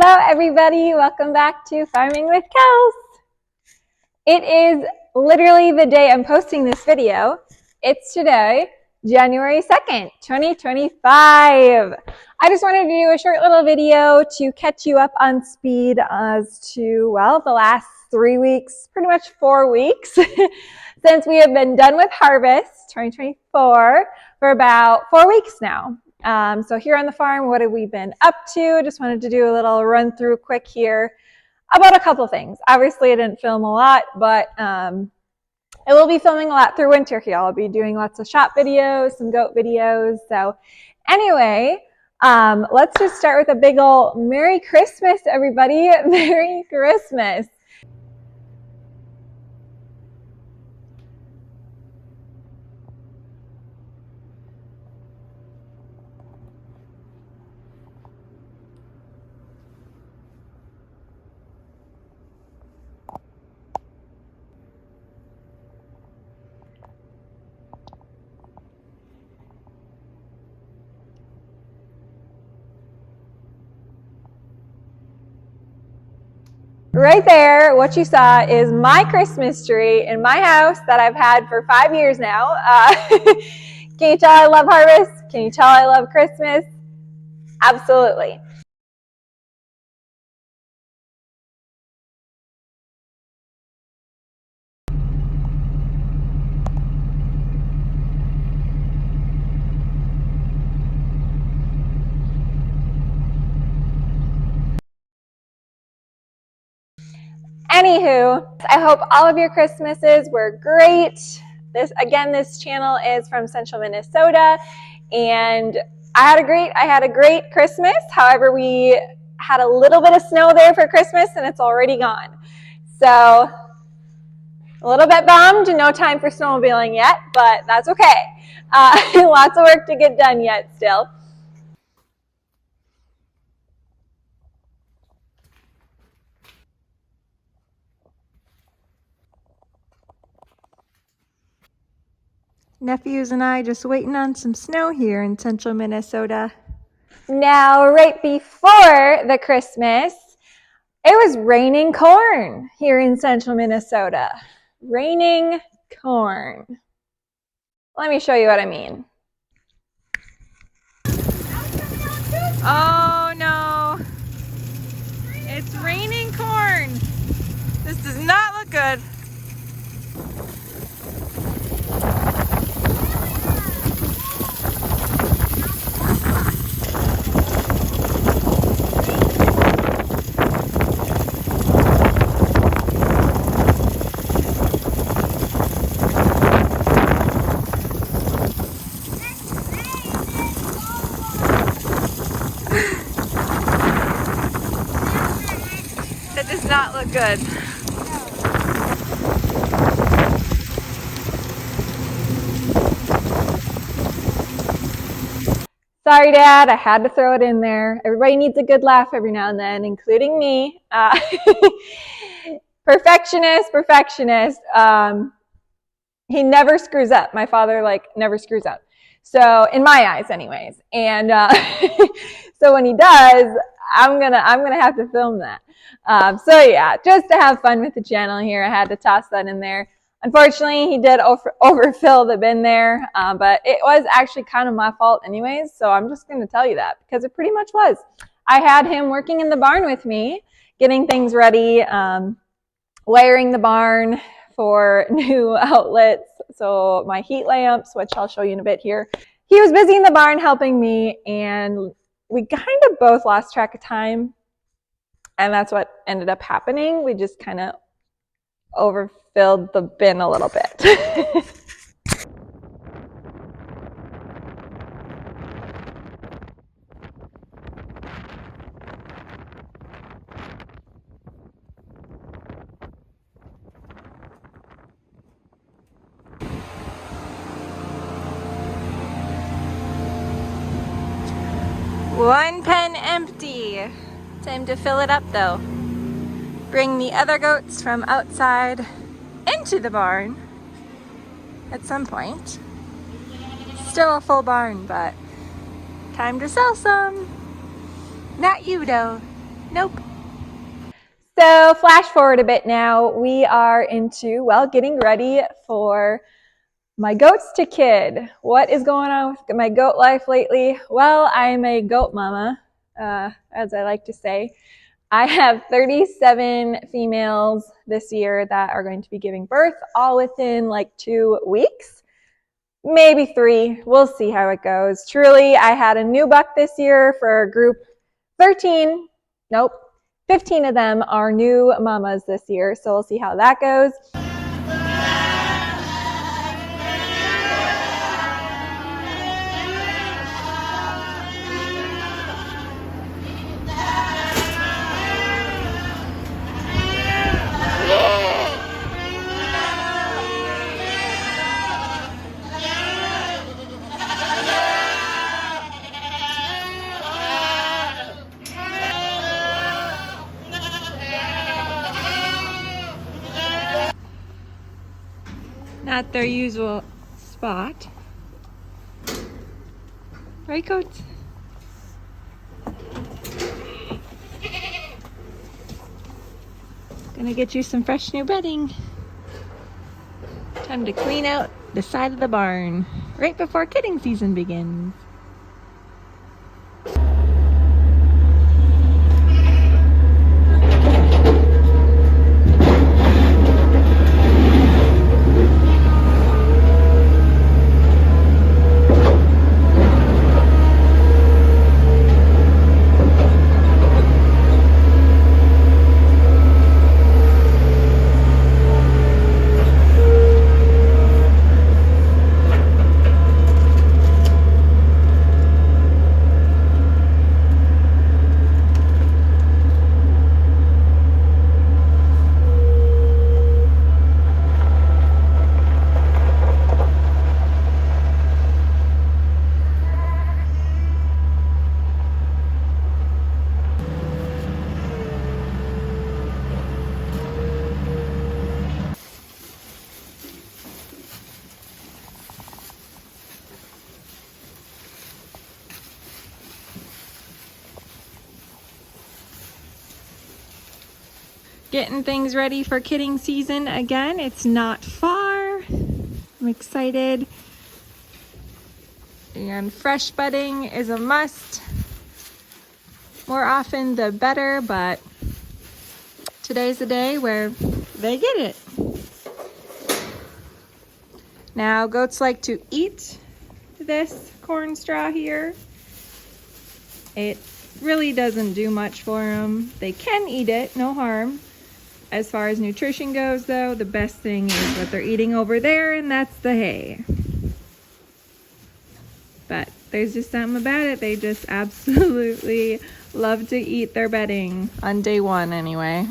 Hello everybody, welcome back to Farming with Kels. It is literally the day I'm posting this video. It's today, January 2nd, 2025. I just wanted to do a short little video to catch you up on speed as to, well, the last 3 weeks, pretty much 4 weeks, since we have been done with harvest 2024 for about 4 weeks now. So here on the farm, what have we been up to? Just wanted to do a little run through quick here about a couple things. Obviously, I didn't film a lot, but I will be filming a lot through winter here. I'll be doing lots of shop videos, some goat videos. So anyway, let's just start with a big ol' Merry Christmas, everybody. Merry Christmas. Right there, what you saw is my Christmas tree in my house that I've had for 5 years now. Can you tell I love harvest? Can you tell I love Christmas? Absolutely. Anywho, I hope all of your Christmases were great. This channel is from Central Minnesota, and I had a great Christmas. However, we had a little bit of snow there for Christmas, and it's already gone. So a little bit bummed, no time for snowmobiling yet, but that's okay. Lots of work to get done yet still. Nephews and I just waiting on some snow here in central Minnesota. Now, right before the Christmas, it was raining corn here in central Minnesota. Raining corn. Let me show you what I mean. Oh no, it's raining corn. This does not look good. That does not look good. Sorry, Dad, I had to throw it in there. Everybody needs a good laugh every now and then, including me. Perfectionist. He never screws up. My father, never screws up. So, in my eyes, anyways. And so when he does, I'm gonna have to film that. So yeah, just to have fun with the channel here, I had to toss that in there. Unfortunately, he did overfill the bin there, but it was actually kind of my fault anyways, so I'm just going to tell you that because it pretty much was. I had him working in the barn with me, getting things ready, wiring the barn for new outlets, so my heat lamps, which I'll show you in a bit here. He was busy in the barn helping me, and we kind of both lost track of time, and that's what ended up happening. We just kind of overfilled the bin a little bit. One pen empty. Time to fill it up though. Bring the other goats from outside into the barn at some point. Still a full barn, but time to sell some. Not you though. Nope. So flash forward a bit now. We are into, well, getting ready for my goats to kid. What is going on with my goat life lately? Well, I'm a goat mama, as I like to say. I have 37 females this year that are going to be giving birth, all within like 2 weeks, maybe 3. We'll see how it goes. Truly, I had a new buck this year for a group 13. Nope. 15 of them are new mamas this year, so we'll see how that goes. Not their usual spot. Right, Coates? Gonna get you some fresh new bedding. Time to clean out the side of the barn right before kidding season begins. Getting things ready for kidding season again. It's not far. I'm excited. And fresh bedding is a must. More often the better, but today's the day where they get it. Now, goats like to eat this corn straw here. It really doesn't do much for them. They can eat it, no harm. As far as nutrition goes, though, the best thing is what they're eating over there, and that's the hay. But there's just something about it. They just absolutely love to eat their bedding, on day 1 anyway.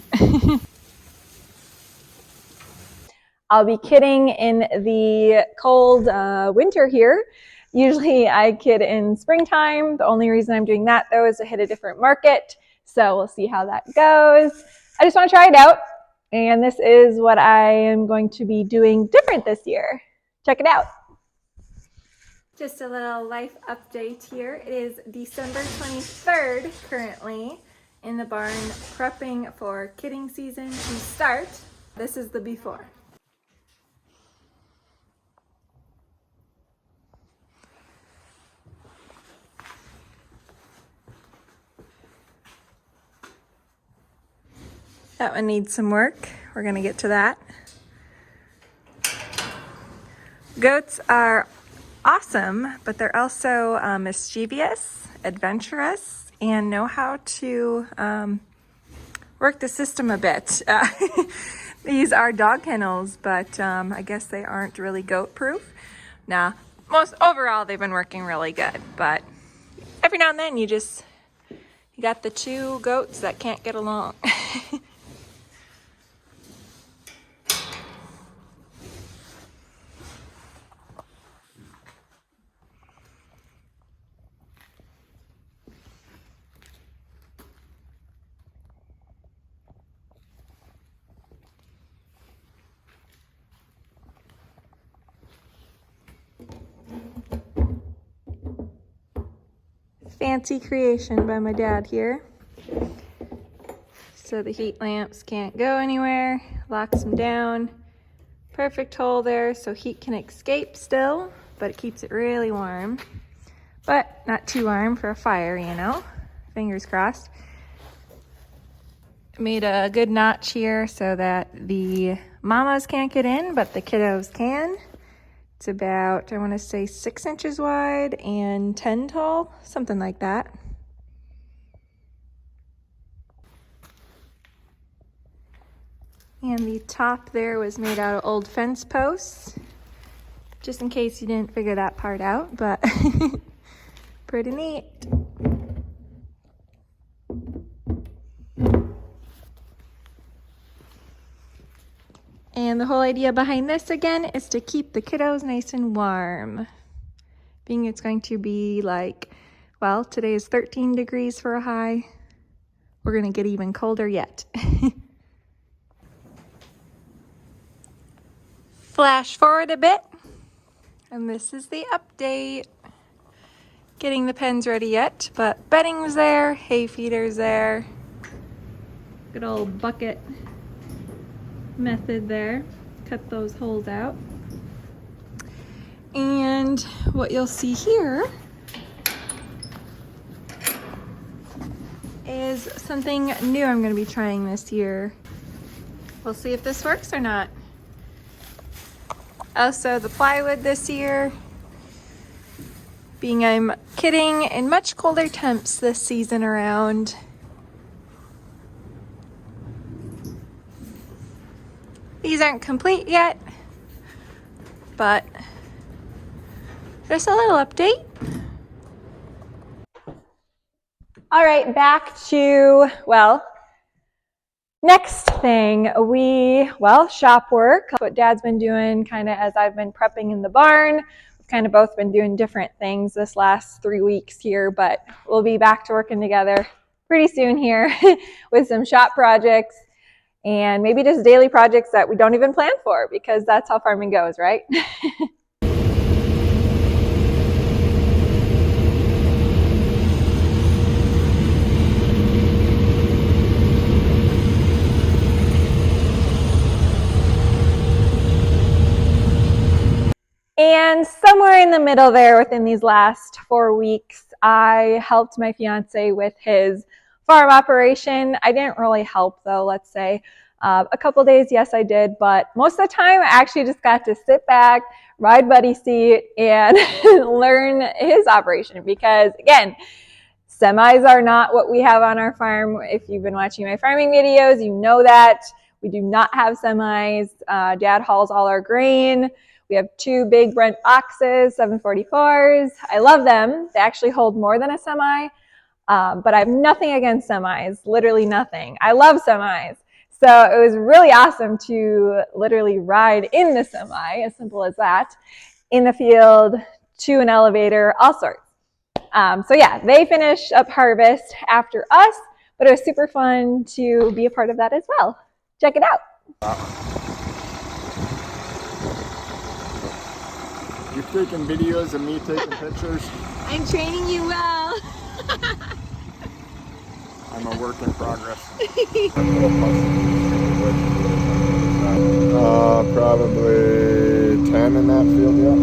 I'll be kidding in the cold winter here. Usually I kid in springtime. The only reason I'm doing that, though, is to hit a different market. So we'll see how that goes. I just want to try it out, and this is what I am going to be doing different this year. Check it out. Just a little life update here. It is December 23rd currently in the barn, prepping for kidding season to start. This is the before. That one needs some work. We're gonna get to that. Goats are awesome, but they're also mischievous, adventurous, and know how to work the system a bit. These are dog kennels, but I guess they aren't really goat proof. Now, overall they've been working really good, but every now and then you got the 2 goats that can't get along. Fancy creation by my dad here. so the heat lamps can't go anywhere. Locks them down. Perfect hole there so heat can escape still, but it keeps it really warm. But not too warm for a fire, you know. Fingers crossed. Made a good notch here so that the mamas can't get in, but the kiddos can. It's about, I want to say 6 inches wide and 10 tall, something like that. And the top there was made out of old fence posts, just in case you didn't figure that part out, but pretty neat. And the whole idea behind this again is to keep the kiddos nice and warm. Being it's going to be like, well, today is 13 degrees for a high. We're gonna get even colder yet. Flash forward a bit, and this is the update. Getting the pens ready yet, but bedding's there, hay feeder's there. Good old bucket method there. Cut those holes out. And what you'll see here is something new I'm going to be trying this year. We'll see if this works or not. Also, the plywood this year, being I'm kidding, in much colder temps this season around. These aren't complete yet, but just a little update. All right, back to, well, next thing, shop work. That's what Dad's been doing kind of as I've been prepping in the barn. We've kind of both been doing different things this last 3 weeks here, but we'll be back to working together pretty soon here with some shop projects and maybe just daily projects that we don't even plan for, because that's how farming goes, right? And somewhere in the middle there, within these last 4 weeks, I helped my fiance with his farm operation. I didn't really help though, let's say. A couple days, yes, I did, but most of the time I actually just got to sit back, ride buddy seat, and learn his operation, because again, semis are not what we have on our farm. If you've been watching my farming videos, you know that. We do not have semis. Dad hauls all our grain. We have 2 big Brent boxes, 744s. I love them. They actually hold more than a semi, but I have nothing against semis, literally nothing. I love semis. So it was really awesome to literally ride in the semi, as simple as that, in the field, to an elevator, all sorts. So yeah, they finished up harvest after us, but it was super fun to be a part of that as well. Check it out. You're taking videos of me taking pictures? I'm training you well. I'm a work in progress. Probably 10 in that field, yeah.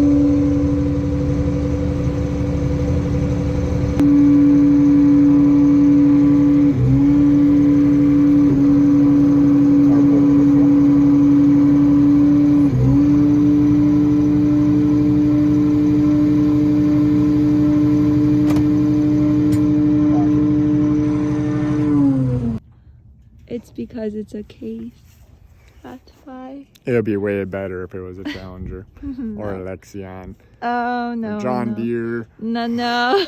It's because it's a case. That's why. It would be way better if it was a Challenger or a Lexion. Oh, no. Or John Deere. No.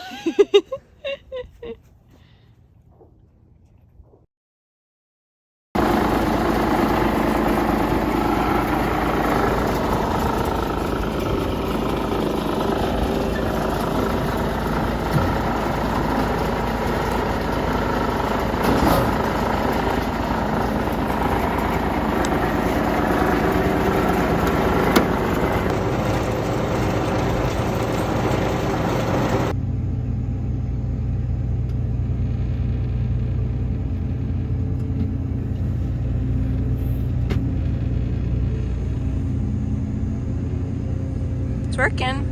It's working.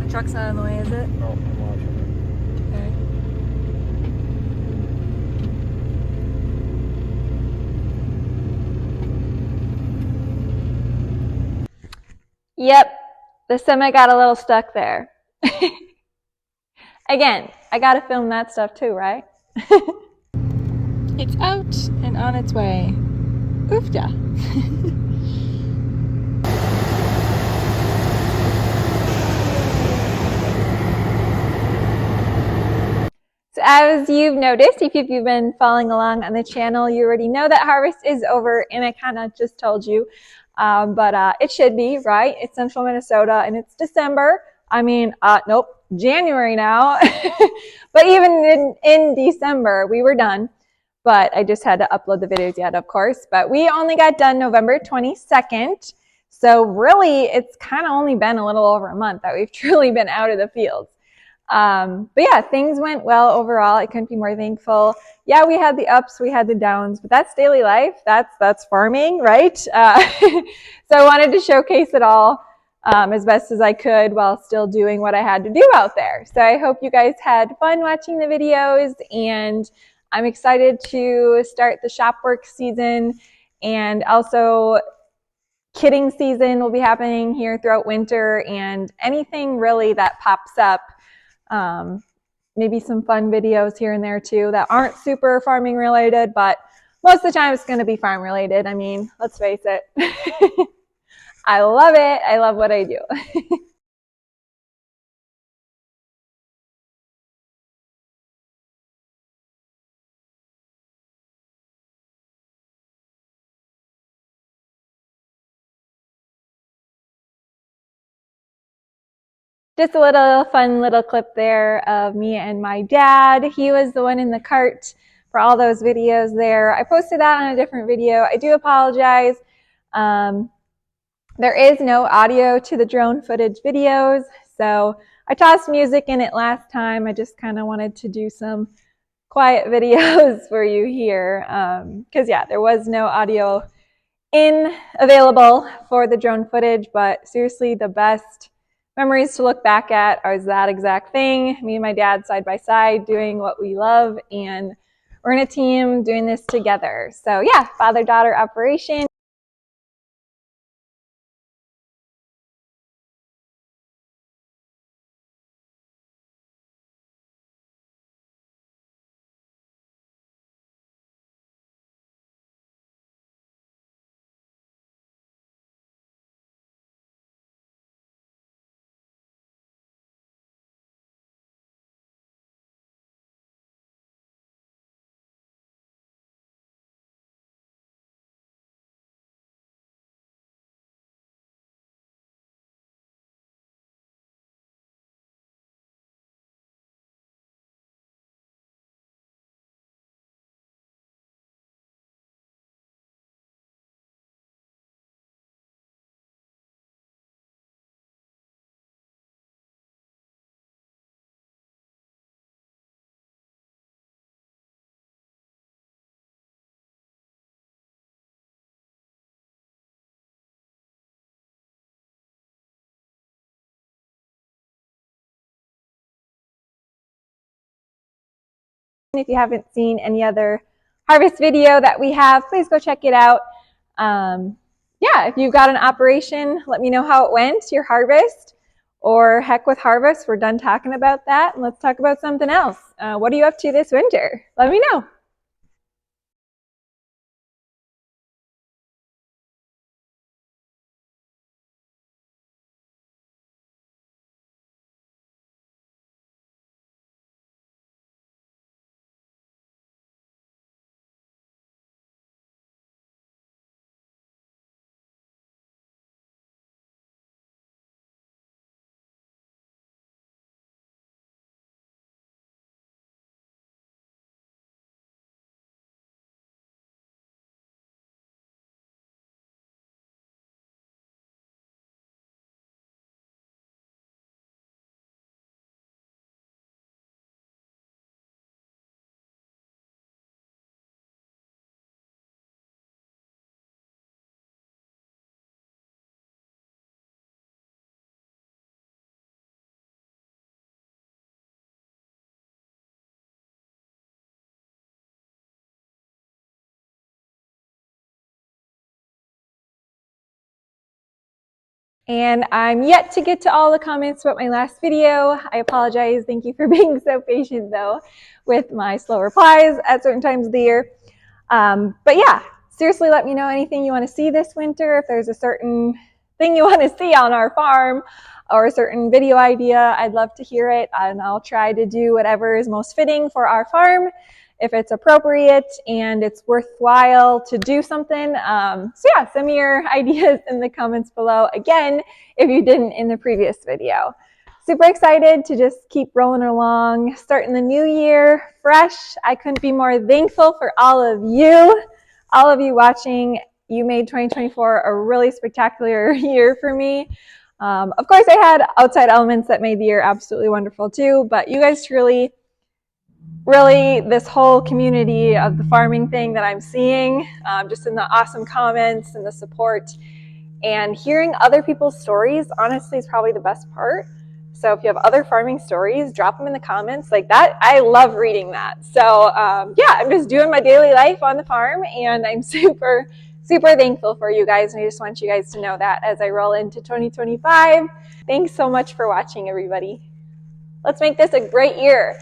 Truck's not in the way, is it? No, I'm watching Okay. Yep, the semi got a little stuck there. Again, I gotta film that stuff too, right? It's out and on its way. Oofda. So as you've noticed, if you've been following along on the channel, you already know that harvest is over, and I kind of just told you, but it should be, right? It's central Minnesota and it's December. I mean, nope, January now. But even in December, we were done. But I just had to upload the videos yet, of course. But we only got done November 22nd. So really, it's kind of only been a little over a month that we've truly been out of the fields. But yeah, things went well overall. I couldn't be more thankful. Yeah, we had the ups, we had the downs, but that's daily life. That's farming, right? So I wanted to showcase it all as best as I could while still doing what I had to do out there. So I hope you guys had fun watching the videos, and I'm excited to start the shop work season, and also kidding season will be happening here throughout winter, and anything really that pops up. Maybe some fun videos here and there too that aren't super farming related, but most of the time it's going to be farm related. I mean, let's face it. I love it. I love what I do. Just a little fun little clip there of me and my dad. He was the one in the cart for all those videos there. I posted that on a different video. I do apologize. There is no audio to the drone footage videos, so I tossed music in it last time. I just kind of wanted to do some quiet videos for you here, because yeah, there was no audio available for the drone footage, but seriously, the best memories to look back at are that exact thing. Me and my dad side by side doing what we love, and we're in a team doing this together. So yeah, father-daughter operation. If you haven't seen any other harvest video that we have, please go check it out. Yeah, if you've got an operation, let me know how it went, your harvest, or heck with harvest, we're done talking about that, and let's talk about something else. What are you up to this winter? Let me know. And I'm yet to get to all the comments about my last video. I apologize. Thank you for being so patient though with my slow replies at certain times of the year. But yeah, seriously, let me know anything you want to see this winter. If there's a certain thing you want to see on our farm or a certain video idea, I'd love to hear it. And I'll try to do whatever is most fitting for our farm, if it's appropriate and it's worthwhile to do something. So yeah, send me your ideas in the comments below. Again, if you didn't in the previous video. Super excited to just keep rolling along, starting the new year fresh. I couldn't be more thankful for all of you watching. You made 2024 a really spectacular year for me. Of course, I had outside elements that made the year absolutely wonderful too, but you guys truly, really, this whole community of the farming thing that I'm seeing, just in the awesome comments and the support and hearing other people's stories, honestly, is probably the best part. So if you have other farming stories, drop them in the comments like that. I love reading that. So yeah, I'm just doing my daily life on the farm, and I'm super thankful for you guys. And I just want you guys to know that as I roll into 2025. Thanks so much for watching, everybody. Let's make this a great year.